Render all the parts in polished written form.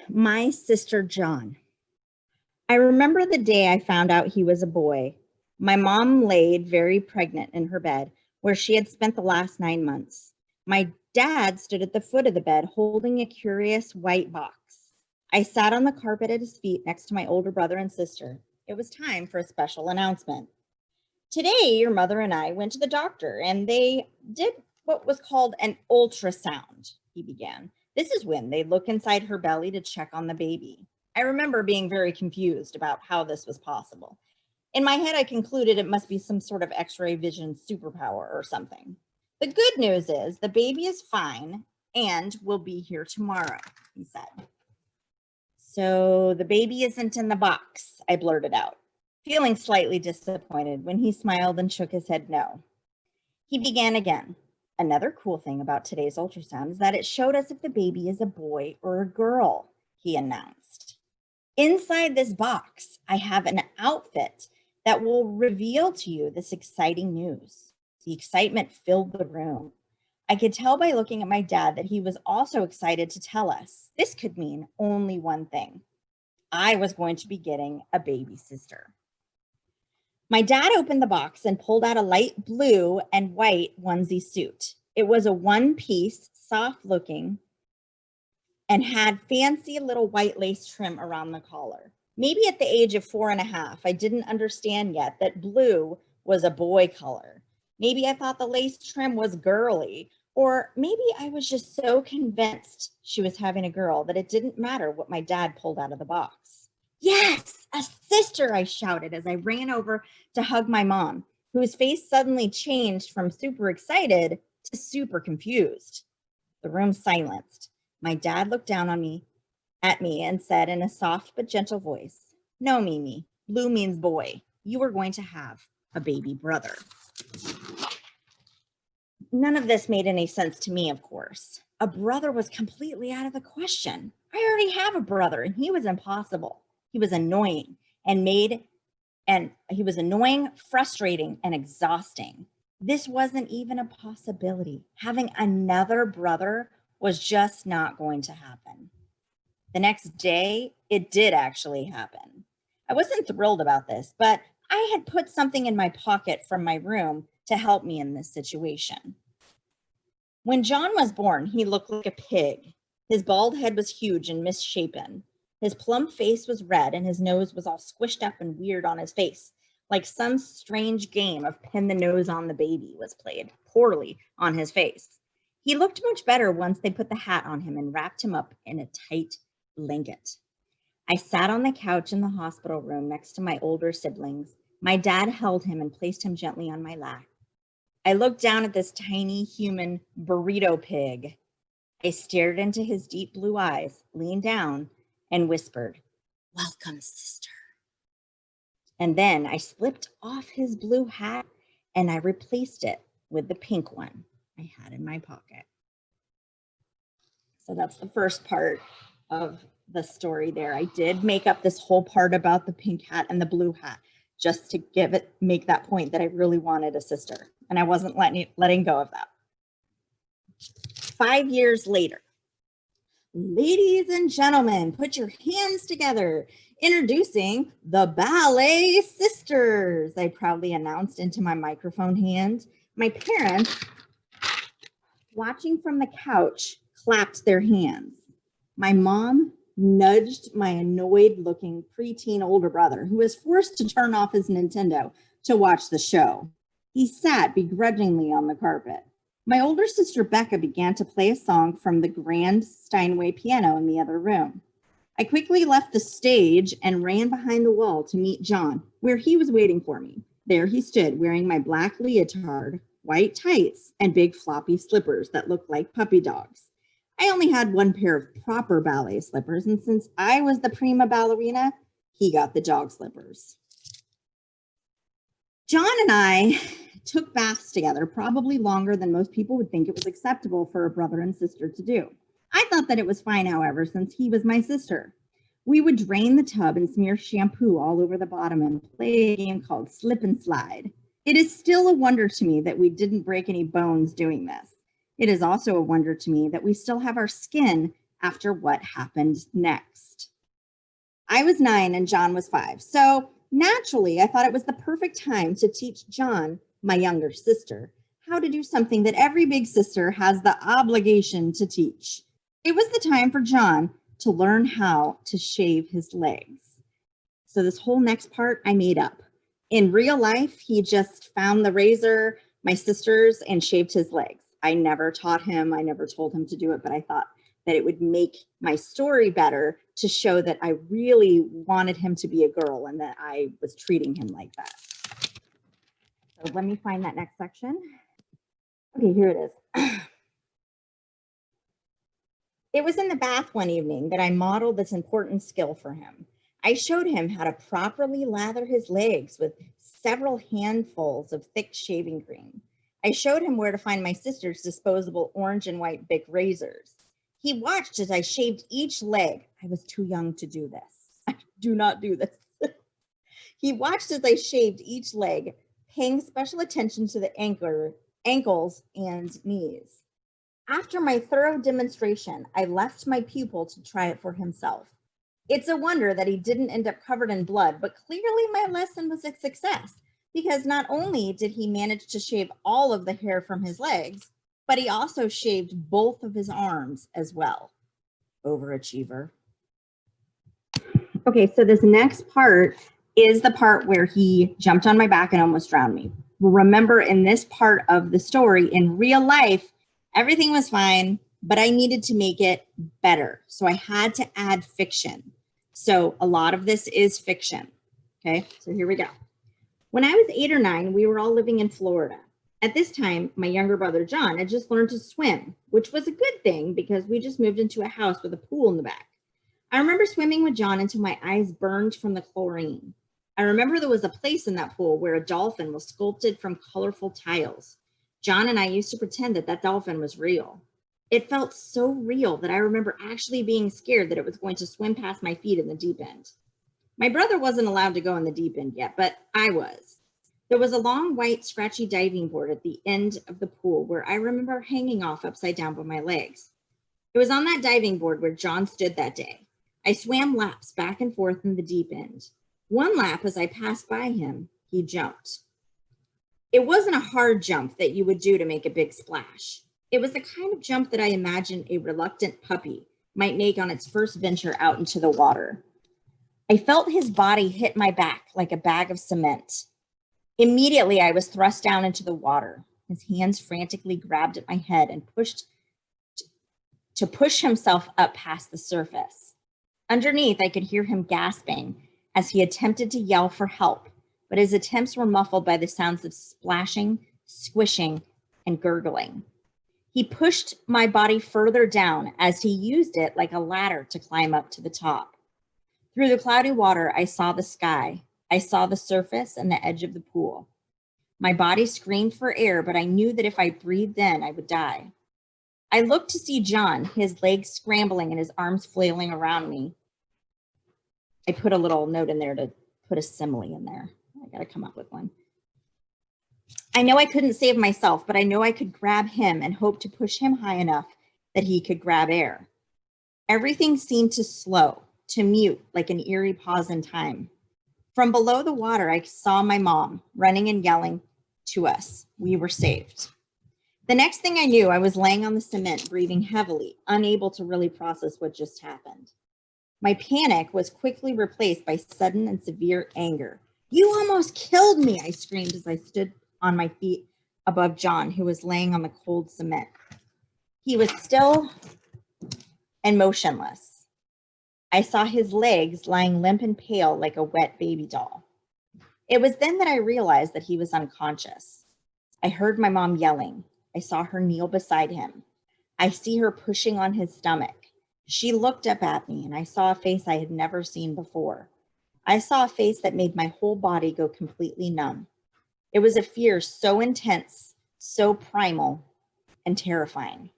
My sister John. I remember the day I found out he was a boy. My mom laid very pregnant in her bed, where she had spent the last 9 months. My dad stood at the foot of the bed holding a curious white box. I sat on the carpet at his feet next to my older brother and sister. It was time for a special announcement. Today, your mother and I went to the doctor and they did what was called an ultrasound, he began. This is when they look inside her belly to check on the baby. I remember being very confused about how this was possible. In my head, I concluded it must be some sort of X-ray vision superpower or something. The good news is the baby is fine and will be here tomorrow, he said. So the baby isn't in the box, I blurted out, feeling slightly disappointed when he smiled and shook his head no. He began again. Another cool thing about today's ultrasound is that it showed us if the baby is a boy or a girl, he announced. Inside this box, I have an outfit that will reveal to you this exciting news. The excitement filled the room. I could tell by looking at my dad that he was also excited to tell us. This could mean only one thing. I was going to be getting a baby sister. My dad opened the box and pulled out a light blue and white onesie suit. It was a one-piece, soft-looking, and had fancy little white lace trim around the collar. Maybe at the age of 4.5, I didn't understand yet that blue was a boy color. Maybe I thought the lace trim was girly, or maybe I was just so convinced she was having a girl that it didn't matter what my dad pulled out of the box. Yes, a sister, I shouted as I ran over to hug my mom, whose face suddenly changed from super excited to super confused. The room silenced. My dad looked down at me and said in a soft but gentle voice, "No, Mimi, blue means boy. You are going to have a baby brother." None of this made any sense to me, of course. A brother was completely out of the question. I already have a brother, and he was impossible. He was annoying frustrating, and exhausting. This wasn't even a possibility. Having another brother was just not going to happen. The next day, it did actually happen. I wasn't thrilled about this, but I had put something in my pocket from my room to help me in this situation. When John was born, he looked like a pig. His bald head was huge and misshapen. His plump face was red and his nose was all squished up and weird on his face, like some strange game of pin the nose on the baby was played poorly on his face. He looked much better once they put the hat on him and wrapped him up in a tight blanket. I sat on the couch in the hospital room next to my older siblings. My dad held him and placed him gently on my lap. I looked down at this tiny human burrito pig. I stared into his deep blue eyes, leaned down, and whispered, "Welcome, sister." And then I slipped off his blue hat and I replaced it with the pink one I had in my pocket. So that's the first part of the story there. I did make up this whole part about the pink hat and the blue hat just to make that point that I really wanted a sister. And I wasn't letting go of that. 5 years later, ladies and gentlemen, put your hands together. Introducing the Ballet Sisters, I proudly announced into my microphone hand. My parents, watching from the couch, clapped their hands. My mom nudged my annoyed-looking preteen older brother, who was forced to turn off his Nintendo to watch the show. He sat begrudgingly on the carpet. My older sister Becca began to play a song from the grand Steinway piano in the other room. I quickly left the stage and ran behind the wall to meet John, where he was waiting for me. There he stood, wearing my black leotard, white tights, and big floppy slippers that looked like puppy dogs. I only had one pair of proper ballet slippers, and since I was the prima ballerina, he got the dog slippers. John and I took baths together, probably longer than most people would think it was acceptable for a brother and sister to do. I thought that it was fine, however, since he was my sister. We would drain the tub and smear shampoo all over the bottom and play a game called Slip and Slide. It is still a wonder to me that we didn't break any bones doing this. It is also a wonder to me that we still have our skin after what happened next. I was 9 and John was 5. So naturally, I thought it was the perfect time to teach John, my younger sister, how to do something that every big sister has the obligation to teach. It was the time for John to learn how to shave his legs. So this whole next part I made up. In real life, he just found the razor, my sister's, and shaved his legs. I never taught him, I never told him to do it, but I thought that it would make my story better to show that I really wanted him to be a girl and that I was treating him like that. So let me find that next section. Okay, here it is. It was in the bath one evening that I modeled this important skill for him. I showed him how to properly lather his legs with several handfuls of thick shaving cream. I showed him where to find my sister's disposable orange and white Bic razors. He watched as I shaved each leg. I was too young to do this. I do not do this. He watched as I shaved each leg, paying special attention to the ankles and knees. After my thorough demonstration, I left my pupil to try it for himself. It's a wonder that he didn't end up covered in blood, but clearly my lesson was a success because not only did he manage to shave all of the hair from his legs, but he also shaved both of his arms as well. Overachiever. Okay, so this next part is the part where he jumped on my back and almost drowned me. Remember, in this part of the story, in real life, everything was fine, but I needed to make it better. So I had to add fiction. So a lot of this is fiction. Okay, so here we go. When I was 8 or 9, we were all living in Florida. At this time, my younger brother, John, had just learned to swim, which was a good thing because we just moved into a house with a pool in the back. I remember swimming with John until my eyes burned from the chlorine. I remember there was a place in that pool where a dolphin was sculpted from colorful tiles. John and I used to pretend that that dolphin was real. It felt so real that I remember actually being scared that it was going to swim past my feet in the deep end. My brother wasn't allowed to go in the deep end yet, but I was. There was a long, white, scratchy diving board at the end of the pool where I remember hanging off upside down by my legs. It was on that diving board where John stood that day. I swam laps back and forth in the deep end. One lap, as I passed by him, he jumped. It wasn't a hard jump that you would do to make a big splash. It was the kind of jump that I imagined a reluctant puppy might make on its first venture out into the water. I felt his body hit my back like a bag of cement. Immediately, I was thrust down into the water. His hands frantically grabbed at my head and pushed to push himself up past the surface. Underneath, I could hear him gasping as he attempted to yell for help, but his attempts were muffled by the sounds of splashing, squishing, and gurgling. He pushed my body further down as he used it like a ladder to climb up to the top. Through the cloudy water, I saw the sky. I saw the surface and the edge of the pool. My body screamed for air, but I knew that if I breathed in, I would die. I looked to see John, his legs scrambling and his arms flailing around me. I put a little note in there to put a simile in there. I got to come up with one. I know I couldn't save myself, but I know I could grab him and hope to push him high enough that he could grab air. Everything seemed to slow, to mute like an eerie pause in time. From below the water, I saw my mom running and yelling to us. We were saved. The next thing I knew, I was laying on the cement, breathing heavily, unable to really process what just happened. My panic was quickly replaced by sudden and severe anger. You almost killed me, I screamed as I stood on my feet above John, who was laying on the cold cement. He was still and motionless. I saw his legs lying limp and pale like a wet baby doll. It was then that I realized that he was unconscious. I heard my mom yelling. I saw her kneel beside him. I see her pushing on his stomach. She looked up at me, and I saw a face I had never seen before. I saw a face that made my whole body go completely numb. It was a fear so intense, so primal, and terrifying.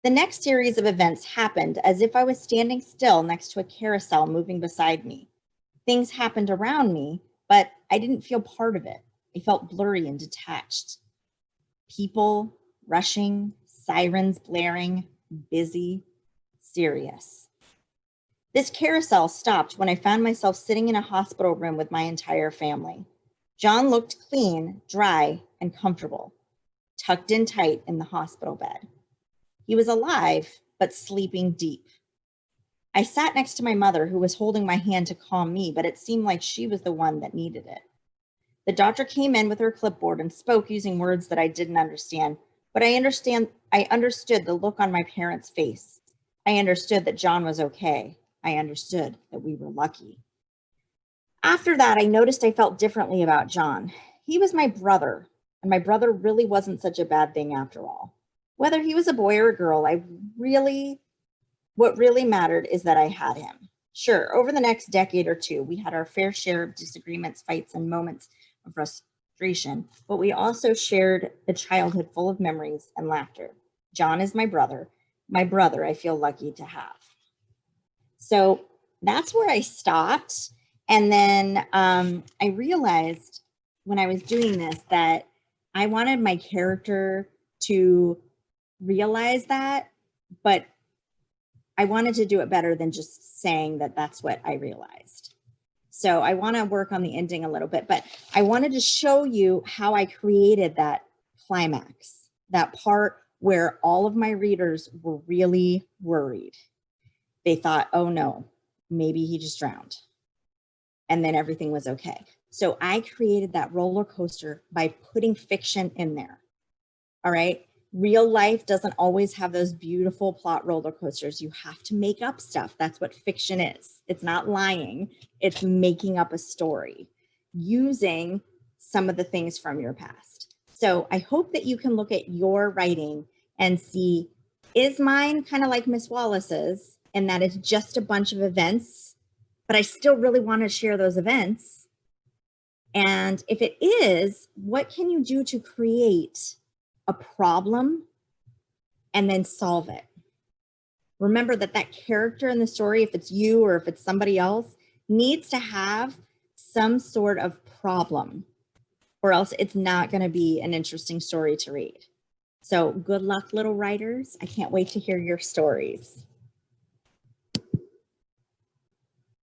The next series of events happened as if I was standing still next to a carousel moving beside me. Things happened around me, but I didn't feel part of it. I felt blurry and detached. People rushing, sirens blaring, busy, serious. This carousel stopped when I found myself sitting in a hospital room with my entire family. John looked clean, dry, and comfortable, tucked in tight in the hospital bed. He was alive, but sleeping deep. I sat next to my mother, who was holding my hand to calm me, but it seemed like she was the one that needed it. The doctor came in with her clipboard and spoke using words that I didn't understand, but I understood the look on my parents' face. I understood that John was okay. I understood that we were lucky. After that, I noticed I felt differently about John. He was my brother, and my brother really wasn't such a bad thing after all. Whether he was a boy or a girl, what really mattered is that I had him. Sure, over the next decade or two, we had our fair share of disagreements, fights, and moments of frustration, but we also shared a childhood full of memories and laughter. John is my brother I feel lucky to have. So that's where I stopped. And then I realized when I was doing this that I wanted my character to realize that, but I wanted to do it better than just saying that that's what I realized. So I want to work on the ending a little bit, but I wanted to show you how I created that climax, that part where all of my readers were really worried. They thought, oh no, maybe he just drowned. And then everything was okay. So I created that roller coaster by putting fiction in there. All right. Real life doesn't always have those beautiful plot roller coasters. You have to make up stuff. That's what fiction is. It's not lying. It's making up a story using some of the things from your past. So I hope that you can look at your writing and see, is mine kind of like Miss Wallace's, in that it's just a bunch of events, but I still really want to share those events? And if it is, what can you do to create a problem and then solve it? Remember that that character in the story, if it's you or if it's somebody else, needs to have some sort of problem, or else it's not going to be an interesting story to read. So good luck, little writers. I can't wait to hear your stories.